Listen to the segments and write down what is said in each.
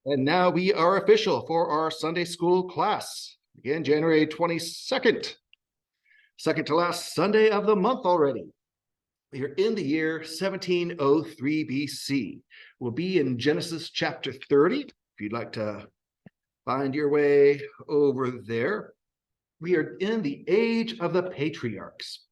And now we are official for our Sunday school class. Again, January 22nd, second to last Sunday of the month already. We are in the year 1703 BC. We'll be in Genesis chapter 30, if you'd like to find your way over there. We are in the age of the patriarchs.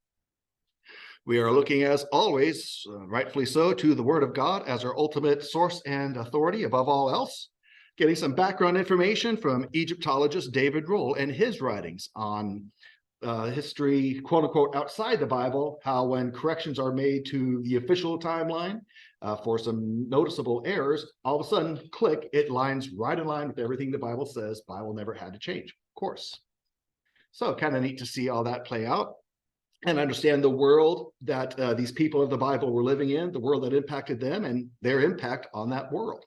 We are looking, as always, rightfully so, to the Word of God as our ultimate source and authority above all else. Getting some background information from Egyptologist David Roll and his writings on history, quote unquote, outside the Bible, how when corrections are made to the official timeline for some noticeable errors, all of a sudden, click, it lines right in line with everything the Bible says. Bible never had to change, of course. So kind of neat to see all that play out and understand the world that these people of the Bible were living in, the world that impacted them and their impact on that world.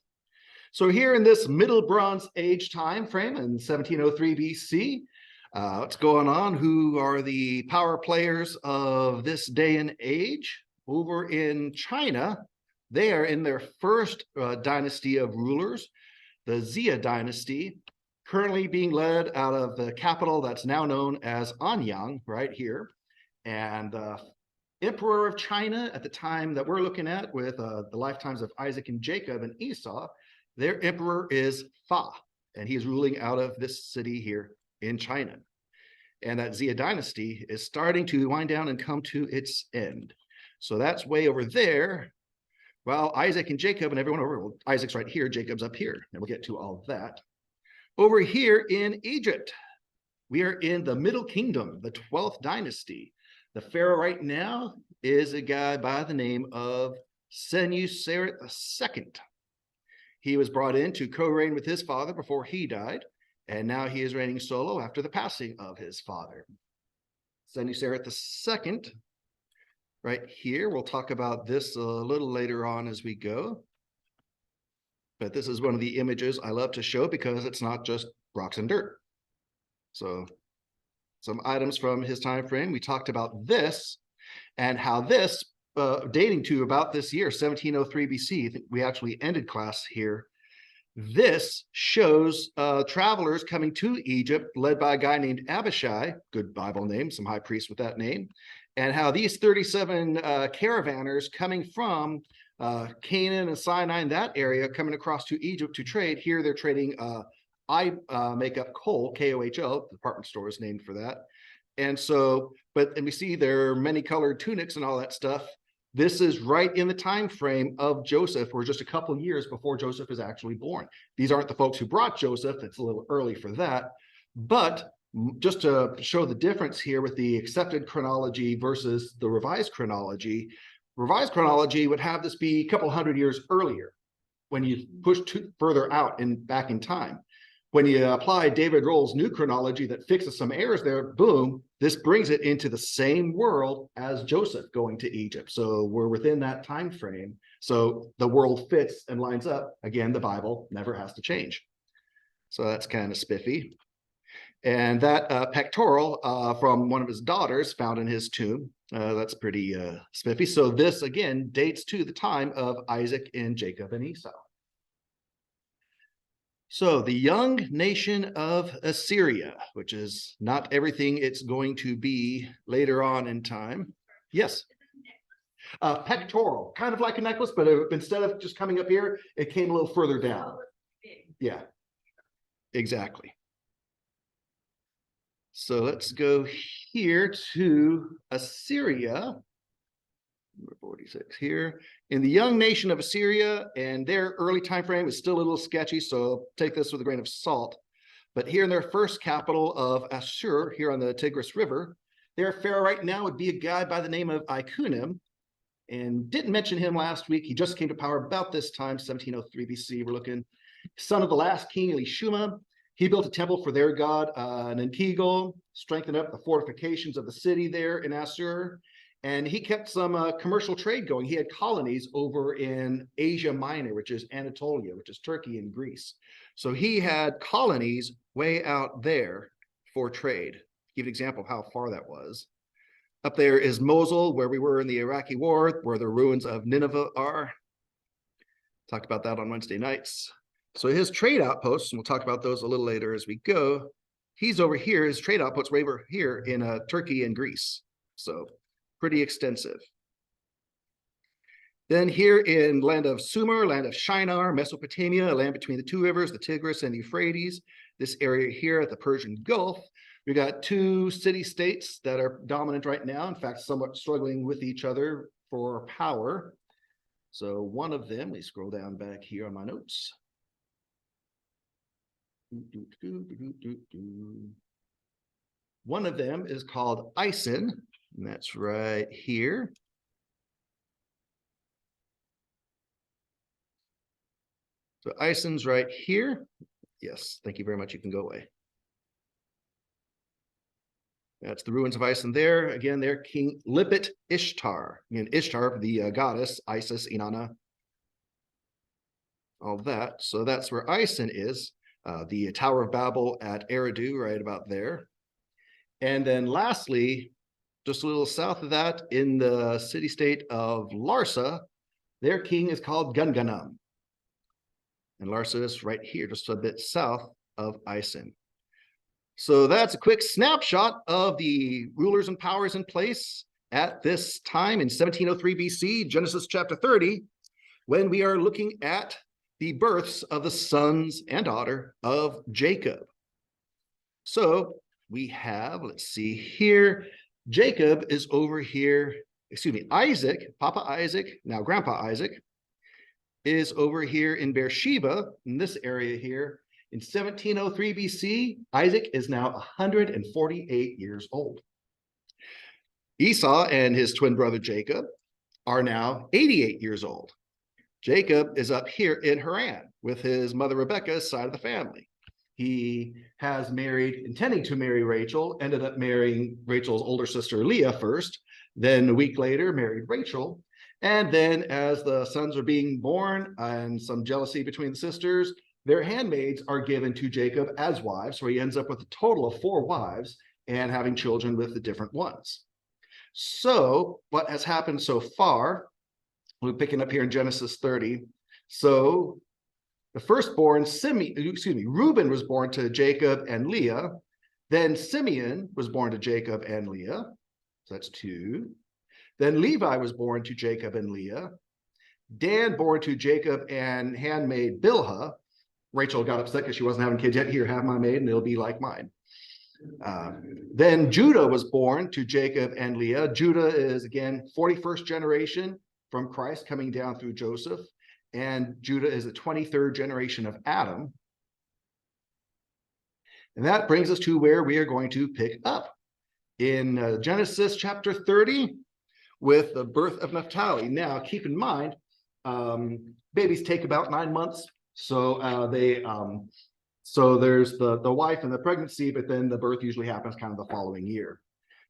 So here in this Middle Bronze Age time frame in 1703 BC, what's going on? Who are the power players of this day and age? Over in China, they are in their first dynasty of rulers, the Xia dynasty, currently being led out of the capital that's now known as Anyang, right here. And the emperor of China at the time that we're looking at with the lifetimes of Isaac and Jacob and Esau, their emperor is Fa, and he is ruling out of this city here in China. And that Xia dynasty is starting to wind down and come to its end. So that's way over there. Well, Isaac and Jacob and everyone over, well, Isaac's right here, Jacob's up here, and we'll get to all of that. Over here in Egypt, we are in the Middle Kingdom, the 12th dynasty. The pharaoh right now is a guy by the name of Senuseret II. He was brought in to co-reign with his father before he died, and now he is reigning solo after the passing of his father. Senuseret II, right here, we'll talk about this a little later on as we go. But this is one of the images I love to show because it's not just rocks and dirt. So some items from his time frame. We talked about this and how this, dating to about this year, 1703 BC, I think we actually ended class here. This shows travelers coming to Egypt, led by a guy named Abishai, good Bible name, some high priest with that name, and how these 37 caravanners coming from Canaan and Sinai, in that area, coming across to Egypt to trade. Here they're trading eye makeup coal, KOHL, the department store is named for that. And so, and we see there are many colored tunics and all that stuff. This is right in the time frame of Joseph, or just a couple of years before Joseph is actually born. These aren't the folks who brought Joseph. It's a little early for that. But just to show the difference here with the accepted chronology versus the revised chronology would have this be a couple hundred years earlier when you push further out and back in time. When you apply David Roll's new chronology that fixes some errors there, boom, this brings it into the same world as Joseph going to Egypt. So we're within that time frame. So the world fits and lines up. Again, the Bible never has to change. So that's kind of spiffy. And that pectoral from one of his daughters found in his tomb, that's pretty spiffy. So this, again, dates to the time of Isaac and Jacob and Esau. So the young nation of Assyria, which is not everything it's going to be later on in time. Yes. Pectoral, kind of like a necklace, but instead of just coming up here, it came a little further down. Yeah, exactly. So let's go here to Assyria. Number 46 here. In the young nation of Assyria, and their early time frame is still a little sketchy, so take this with a grain of salt. But here in their first capital of Ashur, here on the Tigris River, their pharaoh right now would be a guy by the name of Ikunum, and didn't mention him last week. He just came to power about this time, 1703 BC. We're looking, son of the last king, Elishama. He built a temple for their god, Nintigel, strengthened up the fortifications of the city there in Assur. And he kept some commercial trade going. He had colonies over in Asia Minor, which is Anatolia, which is Turkey and Greece. So he had colonies way out there for trade. Give an example of how far that was. Up there is Mosul, where we were in the Iraqi war, where the ruins of Nineveh are. Talked about that on Wednesday nights. So his trade outposts, and we'll talk about those a little later as we go, he's over here, his trade outposts were over here in Turkey and Greece. So pretty extensive. Then here in land of Sumer, land of Shinar, Mesopotamia, a land between the two rivers, the Tigris and the Euphrates, this area here at the Persian Gulf, we got two city-states that are dominant right now, in fact, somewhat struggling with each other for power. So one of them, we scroll down back here on my notes. One of them is called Isin, and that's right here. So Isin's right here. Yes, thank you very much. You can go away. That's the ruins of Isin there. Again, there, King Lipit Ishtar. Again, Ishtar, the goddess, Isis, Inanna, all that. So that's where Isin is. The Tower of Babel at Eridu, right about there. And then lastly, just a little south of that, in the city-state of Larsa, their king is called Gungunum. And Larsa is right here, just a bit south of Isin. So that's a quick snapshot of the rulers and powers in place at this time in 1703 BC, Genesis chapter 30, when we are looking at the births of the sons and daughter of Jacob. So we have, let's see here, Jacob is over here, Isaac, Papa Isaac, now Grandpa Isaac, is over here in Beersheba, in this area here. In 1703 BC, Isaac is now 148 years old. Esau and his twin brother Jacob are now 88 years old. Jacob is up here in Haran with his mother Rebekah's side of the family. He has married, intending to marry Rachel, ended up marrying Rachel's older sister Leah first, then a week later married Rachel. And then as the sons are being born and some jealousy between the sisters, their handmaids are given to Jacob as wives. So he ends up with a total of 4 wives and having children with the different ones. So what has happened so far, we're picking up here in Genesis 30. So the firstborn, Reuben was born to Jacob and Leah. Then Simeon was born to Jacob and Leah. So that's 2. Then Levi was born to Jacob and Leah. Dan born to Jacob and handmaid Bilhah. Rachel got upset because she wasn't having kids yet. Here, have my maid and it'll be like mine. Then Judah was born to Jacob and Leah. Judah is, again, 41st generation from Christ coming down through Joseph. And Judah is the 23rd generation of Adam. And that brings us to where we are going to pick up in Genesis chapter 30 with the birth of Naphtali. Now, keep in mind, babies take about 9 months. So so there's the wife and the pregnancy, but then the birth usually happens kind of the following year.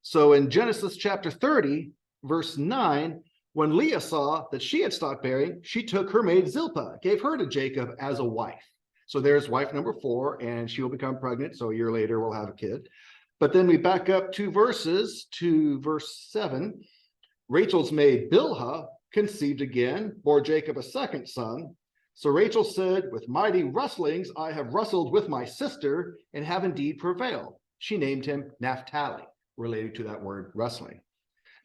So in Genesis chapter 30, verse 9, when Leah saw that she had stopped bearing, she took her maid Zilpah, gave her to Jacob as a wife. So there's wife number 4, and she will become pregnant. So a year later, we'll have a kid. But then we back up 2 verses to verse 7. Rachel's maid Bilhah conceived again, bore Jacob a second son. So Rachel said, with mighty rustlings, I have wrestled with my sister and have indeed prevailed. She named him Naphtali, related to that word wrestling.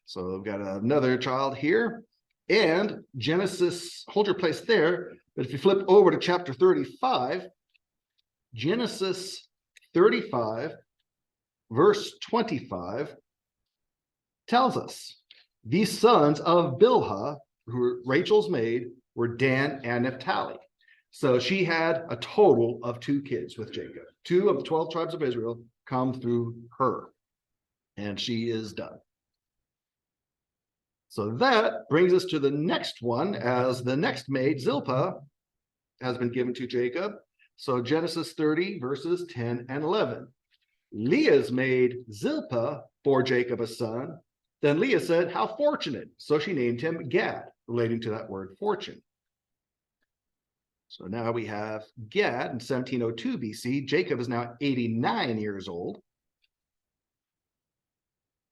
So we've got another child here. And Genesis, hold your place there. But if you flip over to chapter 35, Genesis 35, verse 25, tells us, these sons of Bilhah, who were Rachel's maid, were Dan and Naphtali. So she had a total of 2 kids with Jacob. 2 of the 12 tribes of Israel come through her. And she is done. So that brings us to the next one, as the next maid, Zilpah, has been given to Jacob. So Genesis 30, verses 10 and 11. Leah's maid, Zilpah, bore Jacob a son. Then Leah said, how fortunate. So she named him Gad, relating to that word fortune. So now we have Gad in 1702 BC. Jacob is now 89 years old.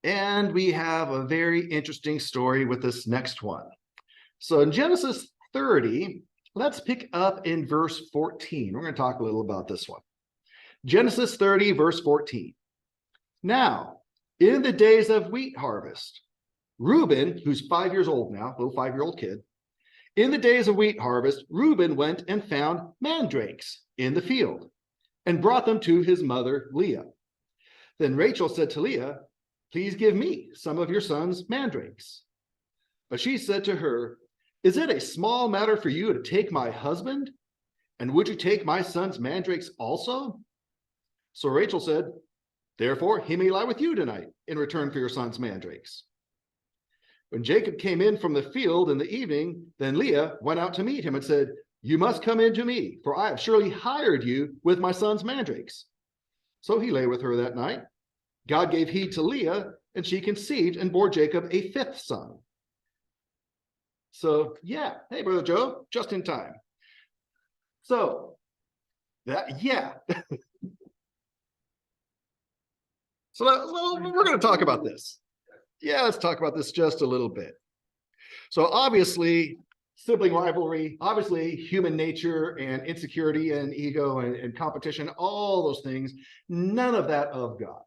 And we have a very interesting story with this next one. So in Genesis 30, Let's pick up in verse 14. We're going to talk a little about this one. Genesis 30, verse 14. Now, in the days of wheat harvest, Reuben, who's 5 years old now, little 5-year-old kid, in the days of wheat harvest, Reuben went and found mandrakes in the field and brought them to his mother Leah. Then Rachel said to Leah, please give me some of your son's mandrakes. But she said to her, is it a small matter for you to take my husband? And would you take my son's mandrakes also? So Rachel said, therefore he may lie with you tonight in return for your son's mandrakes. When Jacob came in from the field in the evening, then Leah went out to meet him and said, you must come in to me, for I have surely hired you with my son's mandrakes. So he lay with her that night. God gave heed to Leah, and she conceived and bore Jacob a 5th son. So yeah, hey, Brother Joe, just in time. So that, yeah. So we're going to talk about this. Yeah, let's talk about this just a little bit. So obviously, sibling rivalry, obviously human nature and insecurity and ego and competition, all those things, none of that of God.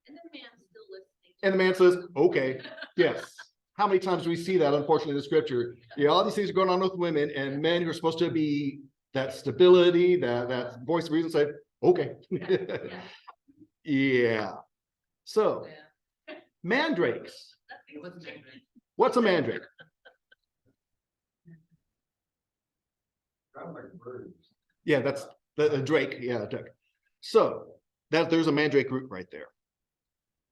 And the man's still listening. And the man says, okay, yes. How many times do we see that, unfortunately, in the scripture? Yeah, all these things are going on with women, and men who are supposed to be that stability, that voice of reason say, okay. Yeah. So, mandrakes. What's a mandrake? Yeah, that's the drake. Yeah, drake. So there's a mandrake root right there.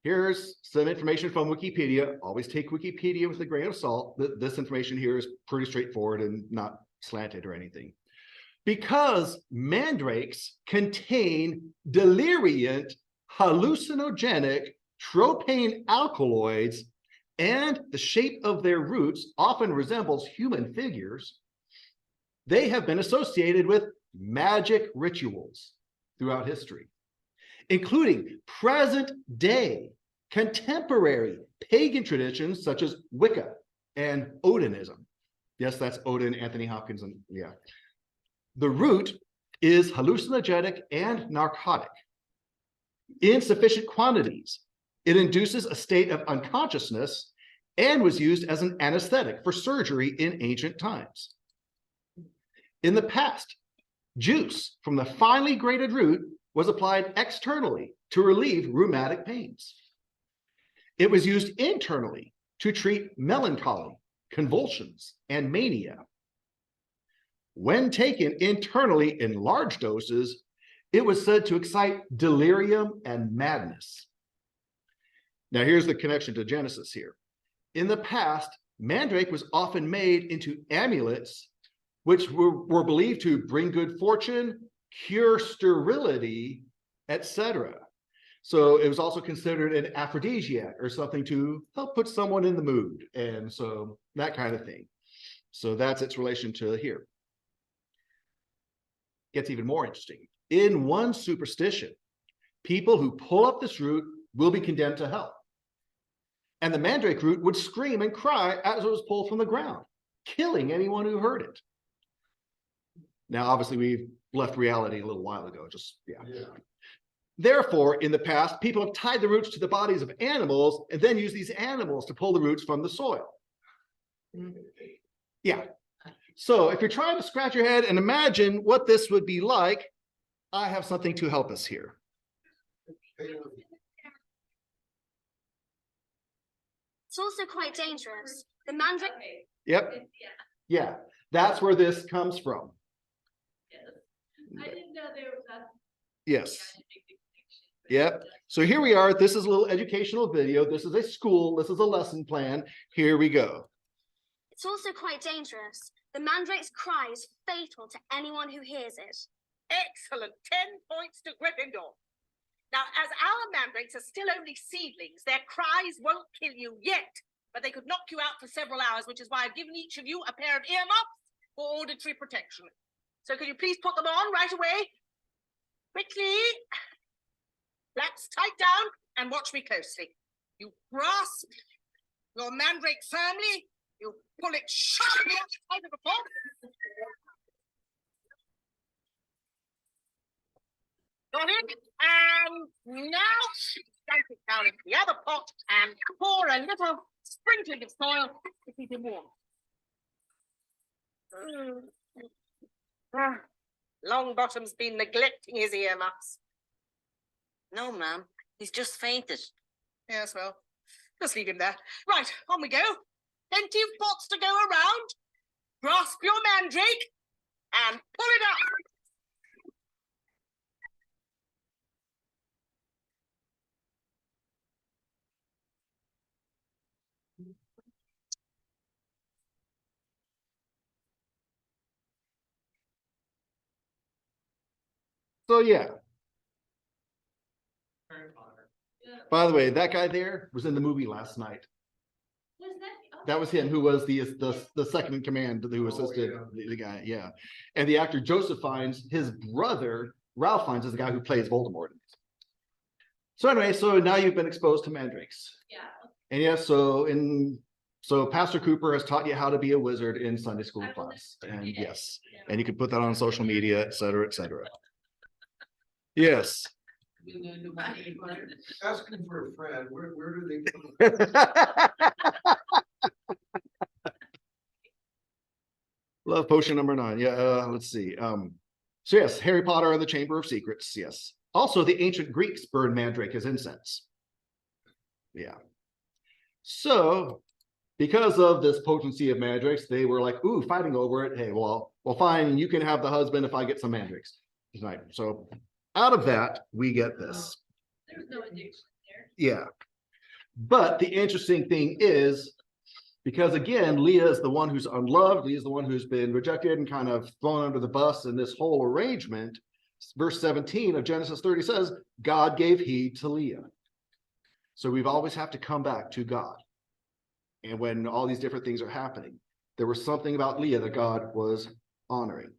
Here's some information from Wikipedia. Always take Wikipedia with a grain of salt. This information here is pretty straightforward and not slanted or anything. Because mandrakes contain deliriant, hallucinogenic tropane alkaloids, and the shape of their roots often resembles human figures, they have been associated with magic rituals throughout history, including present-day contemporary pagan traditions such as Wicca and Odinism. Yes, that's Odin, Anthony Hopkins, and yeah. The root is hallucinogenic and narcotic. In sufficient quantities, it induces a state of unconsciousness and was used as an anesthetic for surgery in ancient times. In the past, juice from the finely grated root was applied externally to relieve rheumatic pains. It was used internally to treat melancholy, convulsions, and mania. When taken internally in large doses, it was said to excite delirium and madness. Now here's the connection to Genesis here. In the past, mandrake was often made into amulets, which were believed to bring good fortune, cure sterility, etc. So it was also considered an aphrodisiac or something to help put someone in the mood. And so that kind of thing. So that's its relation to here. Gets even more interesting. In one superstition, people who pull up this root will be condemned to hell. And the mandrake root would scream and cry as it was pulled from the ground, killing anyone who heard it. Now, obviously, we've left reality a little while ago. Yeah. Therefore, in the past, people have tied the roots to the bodies of animals and then used these animals to pull the roots from the soil. Yeah. So if you're trying to scratch your head and imagine what this would be like, I have something to help us here. It's also quite dangerous. The mandrake. Yep. Yeah, that's where this comes from. I didn't know there was that. Yes. Yep. So here we are. This is a little educational video. This is a school. This is a lesson plan. Here we go. It's also quite dangerous. The mandrake's cry is fatal to anyone who hears it. Excellent. 10 points to Gryffindor. Now, as our mandrakes are still only seedlings, their cries won't kill you yet, but they could knock you out for several hours, which is why I've given each of you a pair of earmuffs for auditory protection. So could you please put them on right away? Quickly. Flaps tight down and watch me closely. You grasp your mandrake firmly. You pull it sharply outside of the pot. got it. And now scoop it down into the other pot and pour a little sprinkling of soil to keep him warm. Longbottom's been neglecting his earmuffs. No, ma'am. He's just fainted. Yes, well, just leave him there. Right, on we go. Plenty of pots to go around. Grasp your mandrake and pull it up. So yeah, Yeah. by the way, that guy there was in the movie last night. Was that? That was him who was the second in command who assisted the guy. Yeah. And the actor Joseph Fiennes, his brother, Ralph Fiennes, is the guy who plays Voldemort. So anyway, so now you've been exposed to mandrakes. Yeah. And yes, so Pastor Cooper has taught you how to be a wizard in Sunday school class. And yes, and you can put that on social media, et cetera, et cetera. Yes. Asking for a friend, where do they Love potion number 9. Yeah, let's see. So yes, Harry Potter and the Chamber of Secrets. Yes. Also, the ancient Greeks burned mandrake as incense. Yeah. So, because of this potency of mandrakes, they were like, ooh, fighting over it. Hey, well, fine, you can have the husband if I get some mandrakes tonight. So, out of that, we get this. There's no addiction there. Yeah. But the interesting thing is, because again, Leah is the one who's unloved, Leah is the one who's been rejected and kind of thrown under the bus in this whole arrangement. Verse 17 of Genesis 30 says, God gave heed to Leah. So we've always have to come back to God. And when all these different things are happening, there was something about Leah that God was honoring.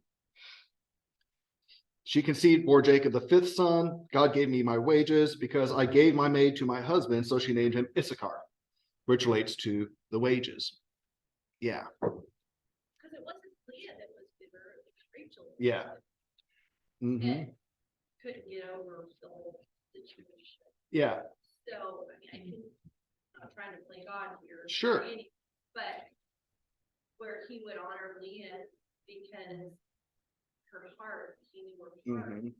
She conceived, bore Jacob the 5th son. God gave me my wages because I gave my maid to my husband. So she named him Issachar, which relates to the wages. Yeah. Because it wasn't Leah that was bitter, it was Rachel. Yeah. Mhm. That couldn't get over the whole situation. Yeah. So, I mean, I'm not trying to play God here. Sure. But where he would honor Leah because her heart, he knew her heart. Mhm.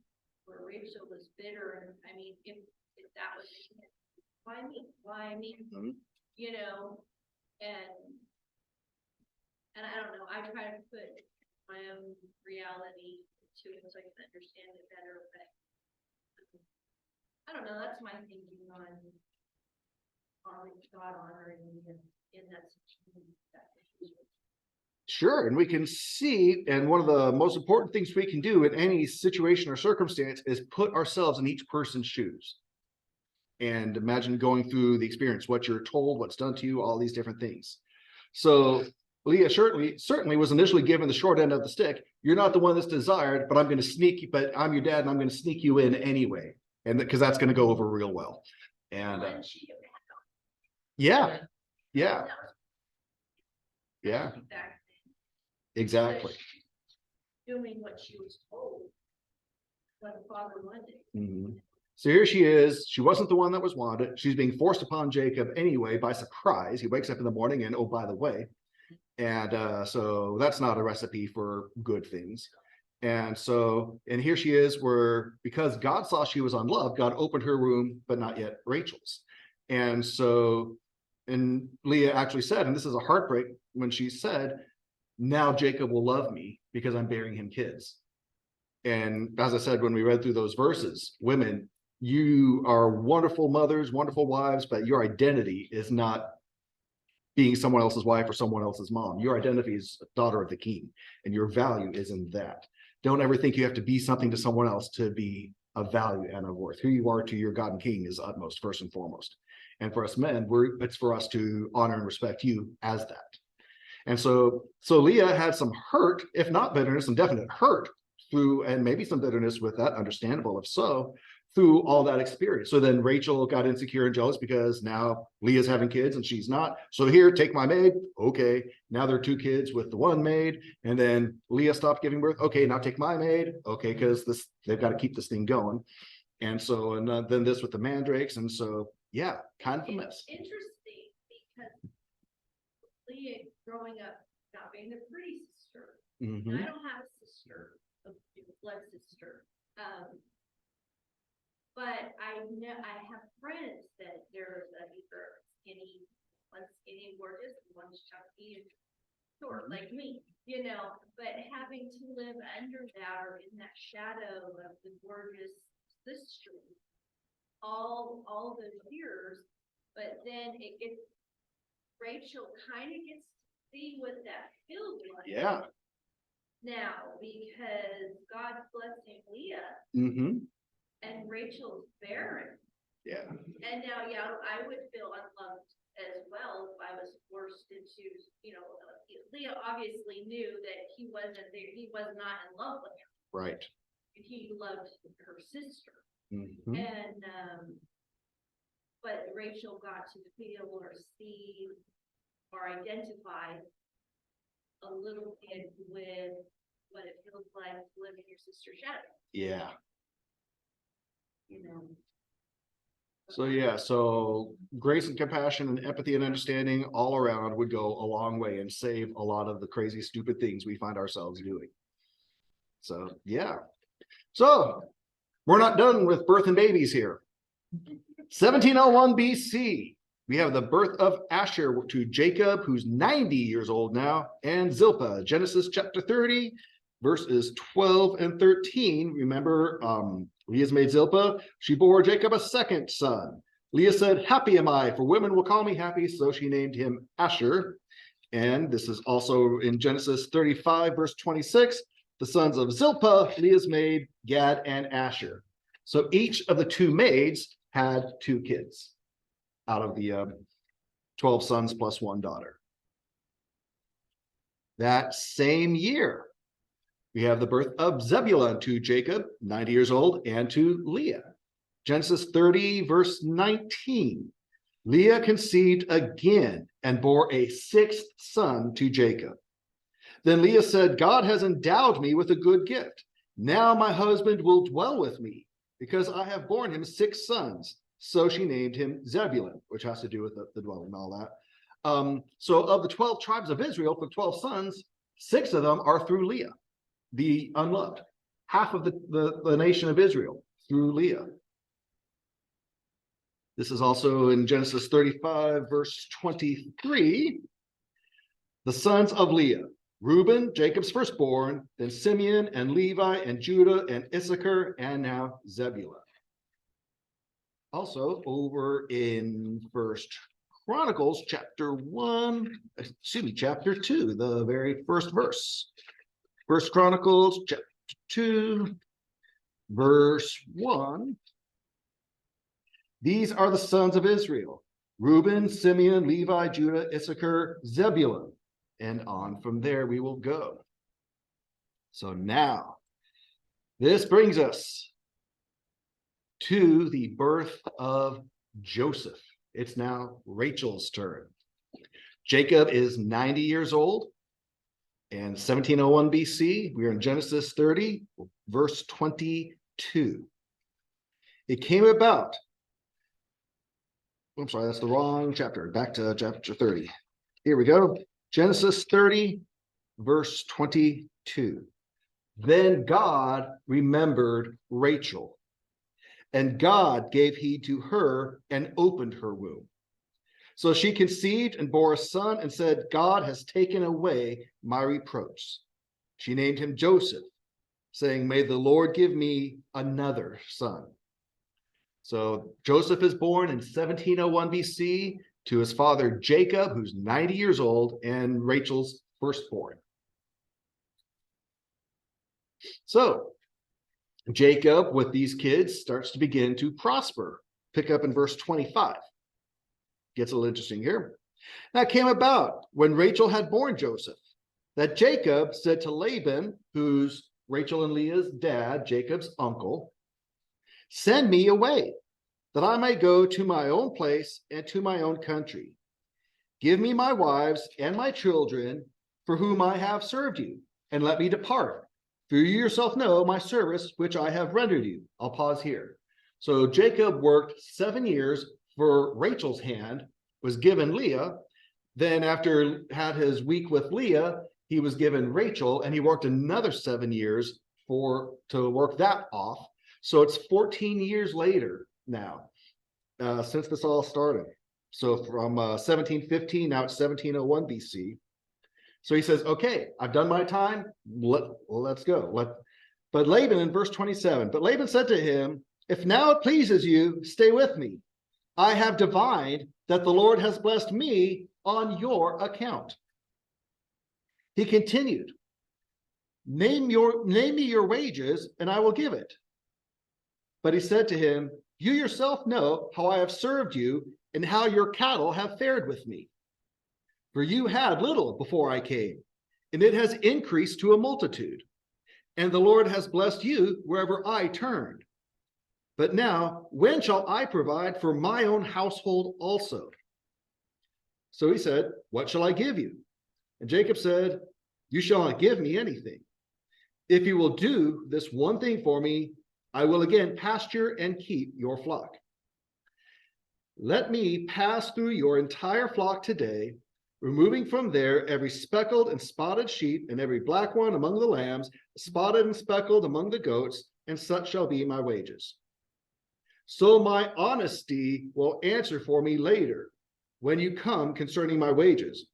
Where Rachel was bitter, and I mean, if that was, why me? Why me? Mhm. You know, and I don't know, I try to put my own reality to it so I can understand it better, but I don't know, that's my thinking on God honoring in that situation. Sure. And we can see, and one of the most important things we can do in any situation or circumstance is put ourselves in each person's shoes. And imagine going through the experience, what you're told, what's done to you, all these different things. So Leah certainly was initially given the short end of the stick. You're not the one that's desired, but I'm going to sneak you, but I'm your dad and I'm going to sneak you in anyway. And because that's going to go over real well. And yeah, yeah, yeah, exactly. Doing what she was told, what the father wanted. Mhm. So here she is. She wasn't the one that was wanted. She's being forced upon Jacob anyway by surprise. He wakes up in the morning and, oh, by the way. And so that's not a recipe for good things. And so, and here she is where, because God saw she was unloved, God opened her womb, but not yet Rachel's. And so, and Leah actually said, and this is a heartbreak when she said, now Jacob will love me because I'm bearing him kids. And as I said, when we read through those verses, women, you are wonderful mothers, wonderful wives, but your identity is not being someone else's wife or someone else's mom. Your identity is daughter of the king, and your value is in that. Don't ever think you have to be something to someone else to be of value and of worth. Who you are to your God and king is utmost, first and foremost. And for us men, it's for us to honor and respect you as that. And so Leah had some hurt, if not bitterness, some definite hurt through, and maybe some bitterness with that, understandable if so, through all that experience. So then Rachel got insecure and jealous because now Leah's having kids and she's not. So here, take my maid. Okay, now there are 2 kids with the one maid. And then Leah stopped giving birth. Okay, now take my maid. Okay, because they've got to keep this thing going. And so, and then this with the mandrakes. And so, yeah, kind of a mess. It's interesting because Leah growing up not being the pretty sister. And Mhm. I don't have a sister, a blood sister. But I know I have friends that there's either skinny, one's skinny and gorgeous, and one's chunky and short like me, you know. But having to live under that or in that shadow of the gorgeous sister all those years, but then it gets Rachel kind of gets to see what that feels like. Yeah. Now, because God's blessing Leah Mm-hmm. and Rachel's barren. Yeah. And now, yeah, I would feel unloved as well if I was forced into, Leah obviously knew that he wasn't there, he was not in love with her. Right. He loved her sister. Mm-hmm. And, but Rachel got to feel or see or identify a little bit with what it feels like to live in your sister's shadow, Yeah. you know. So yeah, so grace and compassion and empathy and understanding all around would go a long way and save a lot of the crazy, stupid things we find ourselves doing. So yeah. So we're not done with birth and babies here. 1701 BC, we have the birth of Asher to Jacob, who's 90 years old now, and Zilpah, Genesis chapter 30, verses 12 and 13. Remember, Leah's made Zilpah. She bore Jacob a second son. Leah said, "Happy am I, for women will call me happy." So she named him Asher. And this is also in Genesis 35, verse 26. The sons of Zilpah, Leah's maid, Gad and Asher. So each of the two maids had two kids out of the 12 sons plus one daughter. That same year, we have the birth of Zebulun to Jacob, 90 years old, and to Leah. Genesis 30, verse 19. Leah conceived again and bore a sixth son to Jacob. Then Leah said, "God has endowed me with a good gift. Now my husband will dwell with me, because I have borne him six sons." So she named him Zebulun, which has to do with the dwelling and all that. So of the 12 tribes of Israel, for 12 sons, 6 of them are through Leah, the unloved. Half of the nation of Israel through Leah. This is also in Genesis 35, verse 23. The sons of Leah: Reuben, Jacob's firstborn, then Simeon and Levi and Judah and Issachar, and now Zebulun. Also over in First Chronicles chapter 2, the very first verse. First Chronicles chapter 2, verse 1. These are the sons of Israel: Reuben, Simeon, Levi, Judah, Issachar, Zebulun. And on from there we will go. So now, this brings us to the birth of Joseph. It's now Rachel's turn. Jacob is 90 years old, and 1701 BC, we are in Genesis 30, verse 22. It came about, I'm sorry, that's the wrong chapter. Back to chapter 30. Here we go. Genesis 30, verse 22. Then God remembered Rachel, and God gave heed to her and opened her womb. So she conceived and bore a son and said, "God has taken away my reproach." She named him Joseph, saying, "May the Lord give me another son." So Joseph is born in 1701 BC to his father Jacob, who's 90 years old, and Rachel's firstborn. So Jacob, with these kids, starts to begin to prosper. Pick up in verse 25. Gets a little interesting here. Now it came about when Rachel had borne Joseph, that Jacob said to Laban, who's Rachel and Leah's dad, Jacob's uncle, "Send me away, that I may go to my own place and to my own country. Give me my wives and my children, for whom I have served you, and let me depart. For you yourself know my service which I have rendered you." I'll pause here. So Jacob worked 7 years for Rachel's hand, was given Leah. Then after had his week with Leah, he was given Rachel, and he worked another 7 years to work that off. So it's 14 years later now, since this all started. So from 1715, now it's 1701 BC. So he says, okay, I've done my time. Let's go. But Laban in verse 27, but Laban said to him, if now it pleases you, stay with me. I have divined that the Lord has blessed me on your account. He continued, name me your wages, and I will give it. But he said to him, you yourself know how I have served you and how your cattle have fared with me. For you had little before I came, and it has increased to a multitude. And the Lord has blessed you wherever I turned. But now, when shall I provide for my own household also? So he said, what shall I give you? And Jacob said, you shall not give me anything. If you will do this one thing for me, I will again pasture and keep your flock. Let me pass through your entire flock today, removing from there every speckled and spotted sheep and every black one among the lambs, spotted and speckled among the goats, and such shall be my wages. So my honesty will answer for me later when you come concerning my wages.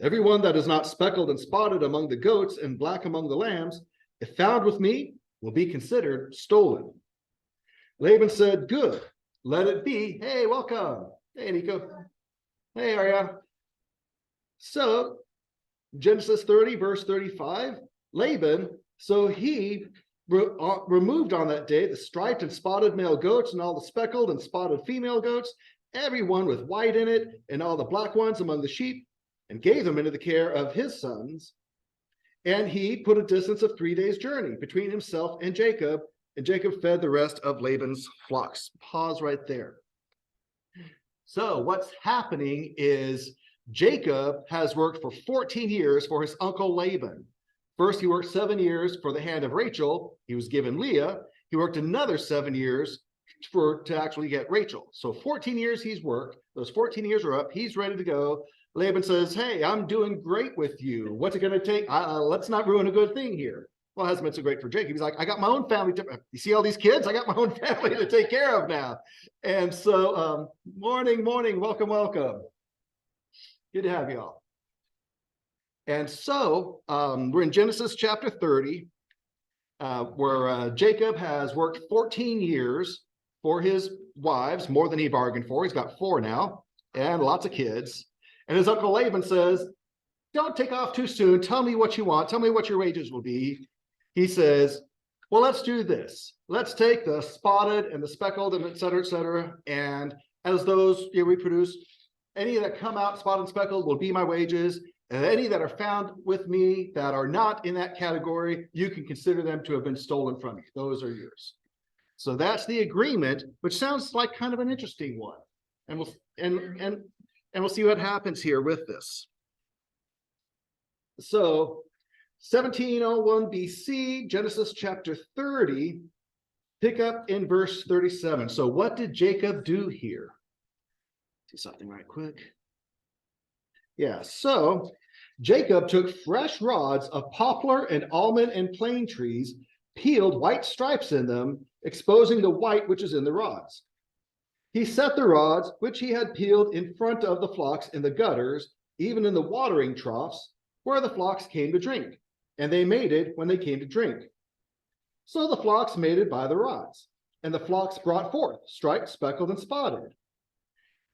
Everyone that is not speckled and spotted among the goats and black among the lambs, if found with me, will be considered stolen. Laban said, good, let it be. Hey, welcome. Hey, Nico. Hey, Arya. So Genesis 30, verse 35, Laban, so he removed on that day the striped and spotted male goats and all the speckled and spotted female goats, every one with white in it, and all the black ones among the sheep, and gave them into the care of his sons. And he put a distance of 3 days' journey between himself and Jacob fed the rest of Laban's flocks. Pause right there. So what's happening is Jacob has worked for 14 years for his uncle Laban. First, he worked 7 years for the hand of Rachel. He was given Leah. He worked another 7 years to actually get Rachel. So 14 years he's worked. Those 14 years are up. He's ready to go. Laban says, hey, I'm doing great with you. What's it going to take? Let's not ruin a good thing here. Well, it hasn't been so great for Jacob. He's like, I got my own family. You see all these kids? I got my own family to take care of now. And so morning, welcome. Good to have you all. And so we're in Genesis chapter 30, where Jacob has worked 14 years for his wives, more than he bargained for. He's got 4 now, and lots of kids. And his uncle Laban says, don't take off too soon. Tell me what you want. Tell me what your wages will be. He says, well, let's do this. Let's take the spotted and the speckled and et cetera, and as those reproduce, any that come out spotted and speckled will be my wages. And any that are found with me that are not in that category, you can consider them to have been stolen from you. Those are yours. So that's the agreement, which sounds like kind of an interesting one. And we'll see what happens here with this. So 1701 BC, Genesis chapter 30, pick up in verse 37. So what did Jacob do here? See something right quick. Yeah, so Jacob took fresh rods of poplar and almond and plane trees, peeled white stripes in them, exposing the white which is in the rods. He set the rods which he had peeled in front of the flocks in the gutters, even in the watering troughs, where the flocks came to drink, and they mated when they came to drink. So the flocks mated by the rods, and the flocks brought forth, striped, speckled, and spotted.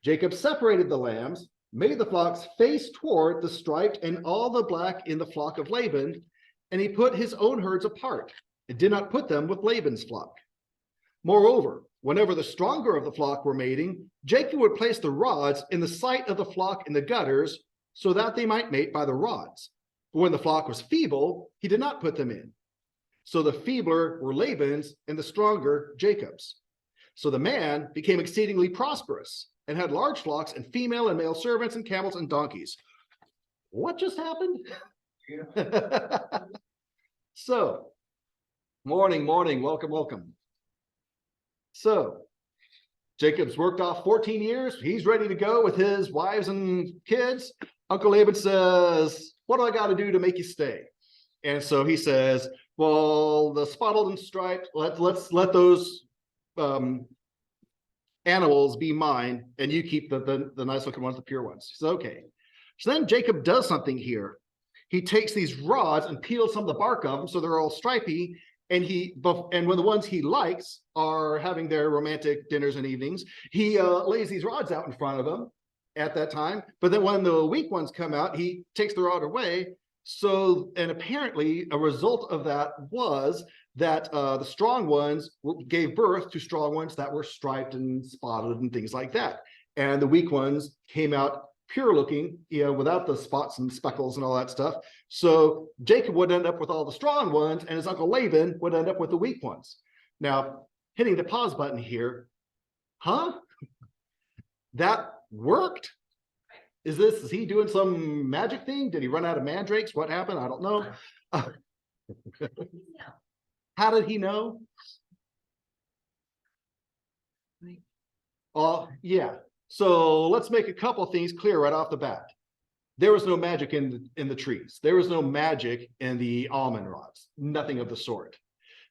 Jacob separated the lambs, made the flocks face toward the striped and all the black in the flock of Laban, and he put his own herds apart, and did not put them with Laban's flock. Moreover, whenever the stronger of the flock were mating, Jacob would place the rods in the sight of the flock in the gutters, so that they might mate by the rods. But when the flock was feeble, he did not put them in. So the feebler were Laban's, and the stronger Jacob's. So the man became exceedingly prosperous, and had large flocks and female and male servants and camels and donkeys. What just happened? Yeah. So, morning, welcome. So, Jacob's worked off 14 years. He's ready to go with his wives and kids. Uncle Laban says, what do I got to do to make you stay? And so he says, well, the spotted and striped, let's let those animals be mine, and you keep the nice looking ones, the pure ones. So okay. So then Jacob does something here. He takes these rods and peels some of the bark of them so they're all stripy. And when the ones he likes are having their romantic dinners and evenings, he lays these rods out in front of them at that time. But then when the weak ones come out, he takes the rod away. So, and apparently a result of that was that the strong ones gave birth to strong ones that were striped and spotted and things like that. And the weak ones came out pure looking, without the spots and speckles and all that stuff. So Jacob would end up with all the strong ones, and his uncle Laban would end up with the weak ones. Now, hitting the pause button here, that worked? Is he doing some magic thing? Did he run out of mandrakes? What happened? I don't know. How did he know? Yeah. So let's make a couple things clear right off the bat. There was no magic in the trees. There was no magic in the almond rods. Nothing of the sort.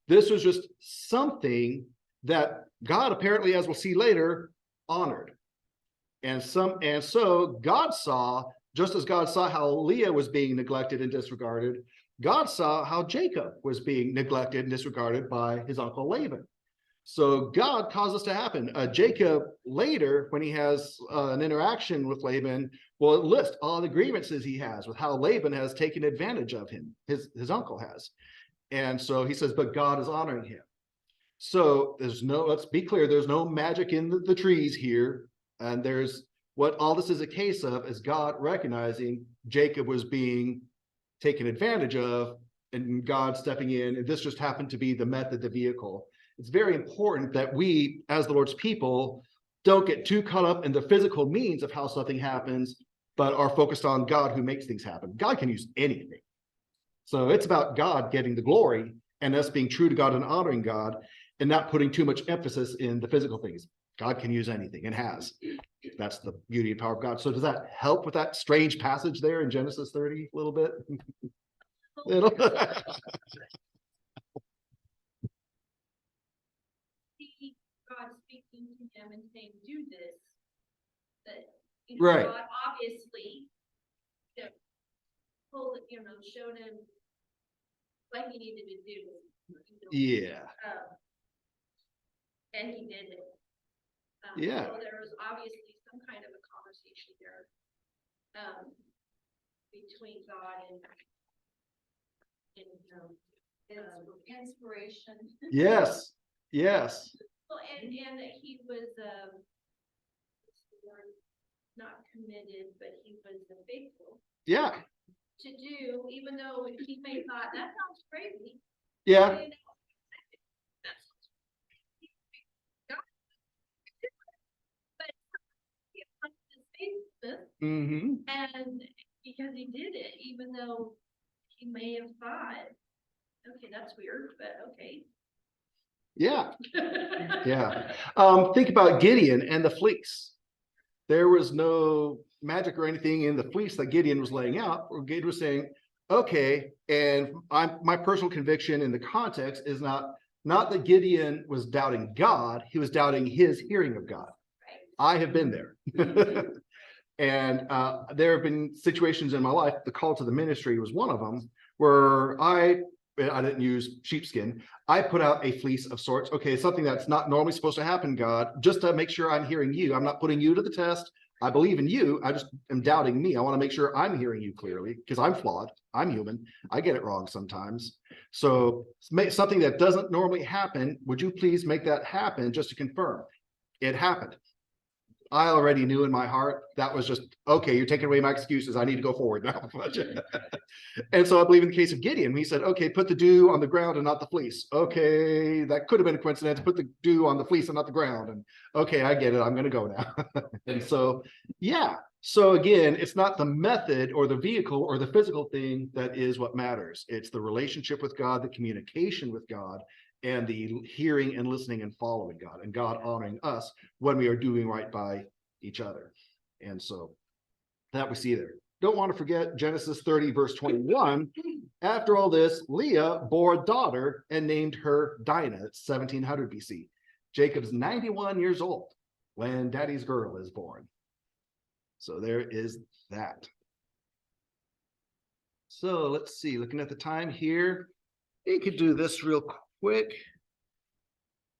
This was just something that God apparently, as we'll see later, honored. And so God saw, just as God saw how Leah was being neglected and disregarded, God saw how Jacob was being neglected and disregarded by his uncle Laban. So God caused this to happen. Jacob later, when he has an interaction with Laban, will list all the grievances he has with how Laban has taken advantage of him, his uncle has. And so he says, but God is honoring him. So let's be clear, there's no magic in the trees here. And what all this is a case of is God recognizing Jacob was being taken advantage of and God stepping in. And this just happened to be the method, the vehicle. It's very important that we, as the Lord's people, don't get too caught up in the physical means of how something happens, but are focused on God who makes things happen. God can use anything. So it's about God getting the glory and us being true to God and honoring God and not putting too much emphasis in the physical things. God can use anything and has. That's the beauty and power of God. So does that help with that strange passage there in Genesis 30 a little bit? God speaking to him and saying, do this, that Right. God obviously showed him what he needed to do. Yeah. And he did it. Yeah. So there was obviously some kind of a conversation there between God and inspiration. Yes. Yes. Well, and that he was not committed, but he was faithful. Yeah. To do, even though he may thought that sounds crazy. Yeah. But he was faithful, and because he did it, even though he may have thought, okay, that's weird, but okay. Yeah. Yeah. Think about Gideon and the fleece. There was no magic or anything in the fleece that Gideon was laying out, or Gideon was saying, okay, and my personal conviction in the context is not that Gideon was doubting God, he was doubting his hearing of God. Right. I have been there. And there have been situations in my life, the call to the ministry was one of them, where I didn't use sheepskin. I put out a fleece of sorts. Okay, something that's not normally supposed to happen, God, just to make sure I'm hearing you. I'm not putting you to the test. I believe in you. I just am doubting me. I want to make sure I'm hearing you clearly because I'm flawed. I'm human. I get it wrong sometimes. So something that doesn't normally happen, would you please make that happen just to confirm? It happened. I already knew in my heart that was just, okay, you're taking away my excuses. I need to go forward now. And so I believe in the case of Gideon, he said, okay, put the dew on the ground and not the fleece. Okay, that could have been a coincidence. Put the dew on the fleece and not the ground. And okay, I get it. I'm going to go now. And so, yeah. So again, it's not the method or the vehicle or the physical thing that is what matters. It's the relationship with God, the communication with God, and the hearing and listening and following God, and God honoring us when we are doing right by each other. And so that we see there. Don't want to forget Genesis 30, verse 21. After all this, Leah bore a daughter and named her Dinah. It's 1700 BC. Jacob's 91 years old when daddy's girl is born. So there is that. So let's see, looking at the time here, we could do this real quick.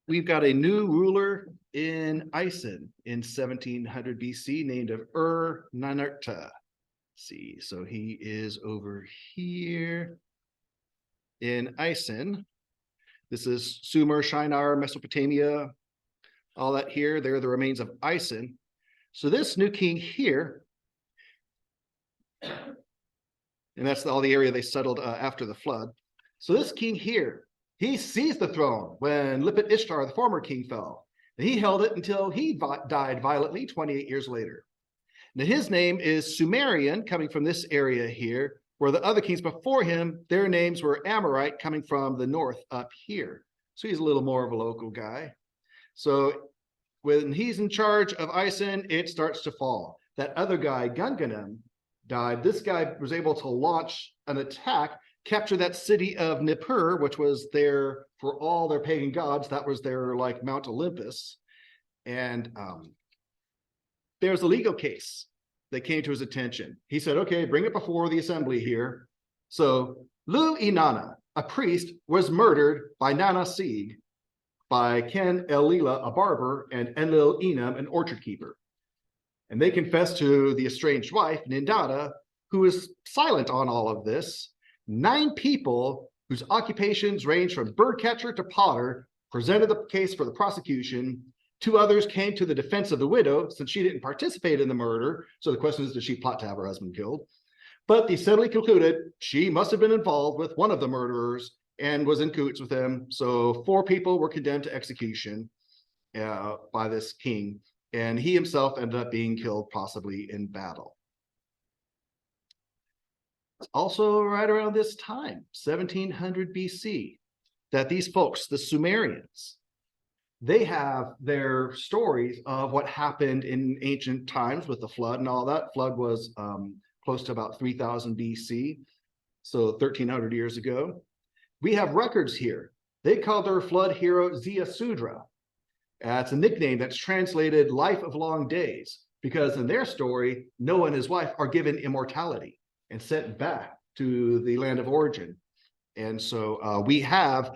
We've got a new ruler in Isin in 1700 BC named of Ur-Ninurta. See, so he is over here in Isin. This is Sumer, Shinar, Mesopotamia, all that here. They're the remains of Isin. So this new king here, and that's all the area they settled after the flood. So this king here, he seized the throne when Ishtar, the former king, fell. And he held it until he died violently 28 years later. Now his name is Sumerian, coming from this area here, where the other kings before him, their names were Amorite, coming from the north up here. So he's a little more of a local guy. So when he's in charge of Isin, it starts to fall. That other guy, Gunganum, died. This guy was able to launch an attack, capture that city of Nippur, which was there for all their pagan gods. That was their like Mount Olympus. And there's a legal case that came to his attention. He said, okay, bring it before the assembly here. So Lu-Inanna, a priest, was murdered by Nana Sieg, by Ken El-Lila, a barber, and Enlil-Enam, an orchard keeper. And they confessed to the estranged wife, Nindada, who is silent on all of this. 9 people whose occupations range from birdcatcher to potter presented the case for the prosecution. 2 others came to the defense of the widow, since she didn't participate in the murder. So the question is, did she plot to have her husband killed? But they steadily concluded she must have been involved with one of the murderers and was in cahoots with them. So 4 people were condemned to execution by this king. And he himself ended up being killed, possibly in battle. It's also right around this time, 1700 BC, that these folks, the Sumerians, they have their stories of what happened in ancient times with the flood and all that. Flood was close to about 3000 BC, so 1300 years ago. We have records here. They called their flood hero Ziasudra. It's a nickname that's translated life of long days, because in their story, Noah and his wife are given immortality and sent back to the land of origin. And so we have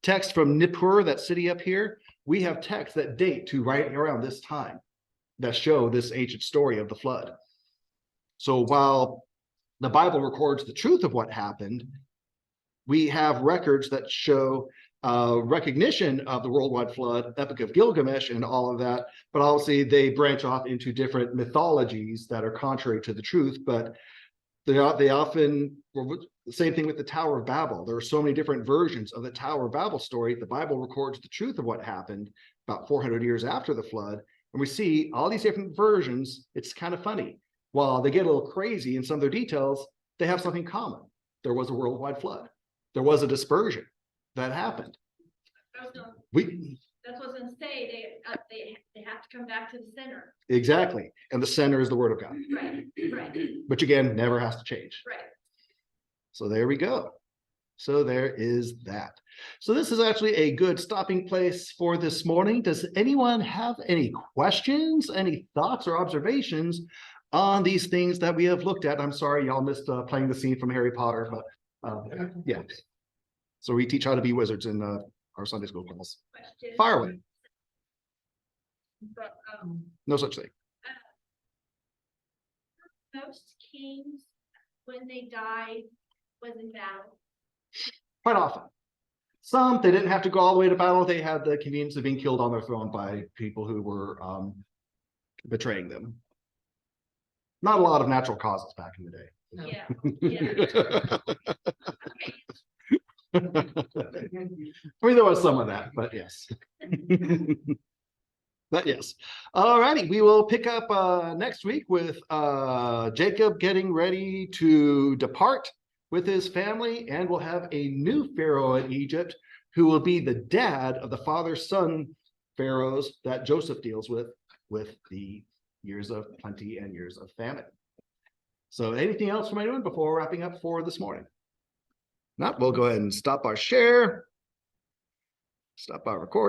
text from Nippur, that city up here. We have texts that date to right around this time that show this ancient story of the flood. So while the Bible records the truth of what happened, we have records that show recognition of the worldwide flood, Epic of Gilgamesh, and all of that. But obviously, they branch off into different mythologies that are contrary to the truth. But they often, well, the same thing with the Tower of Babel. There are so many different versions of the Tower of Babel story. The Bible records the truth of what happened about 400 years after the flood. And we see all these different versions. It's kind of funny. While they get a little crazy in some of their details, they have something common. There was a worldwide flood. There was a dispersion that happened. That's what I was gonna say. They have to come back to the center. Exactly. And the center is the word of God. Right, right, Which again, never has to change. right. So there we go. So there is that. So this is actually a good stopping place for this morning. Does anyone have any questions, any thoughts or observations on these things that we have looked at? I'm sorry, y'all missed playing the scene from Harry Potter, but yeah. So we teach how to be wizards in our Sunday school class. Question. Fire away. But, No such thing. most kings, when they died, was in battle. Quite often. Some, they didn't have to go all the way to battle. They had the convenience of being killed on their throne by people who were betraying them. Not a lot of natural causes back in the day. Yeah, yeah. I mean, there was some of that, but yes. But yes. All righty, we will pick up next week with Jacob getting ready to depart with his family, and we'll have a new pharaoh in Egypt who will be the dad of the father-son pharaohs that Joseph deals with the years of plenty and years of famine. So anything else from anyone before wrapping up for this morning? Not, we'll go ahead and stop our share. Stop our recording.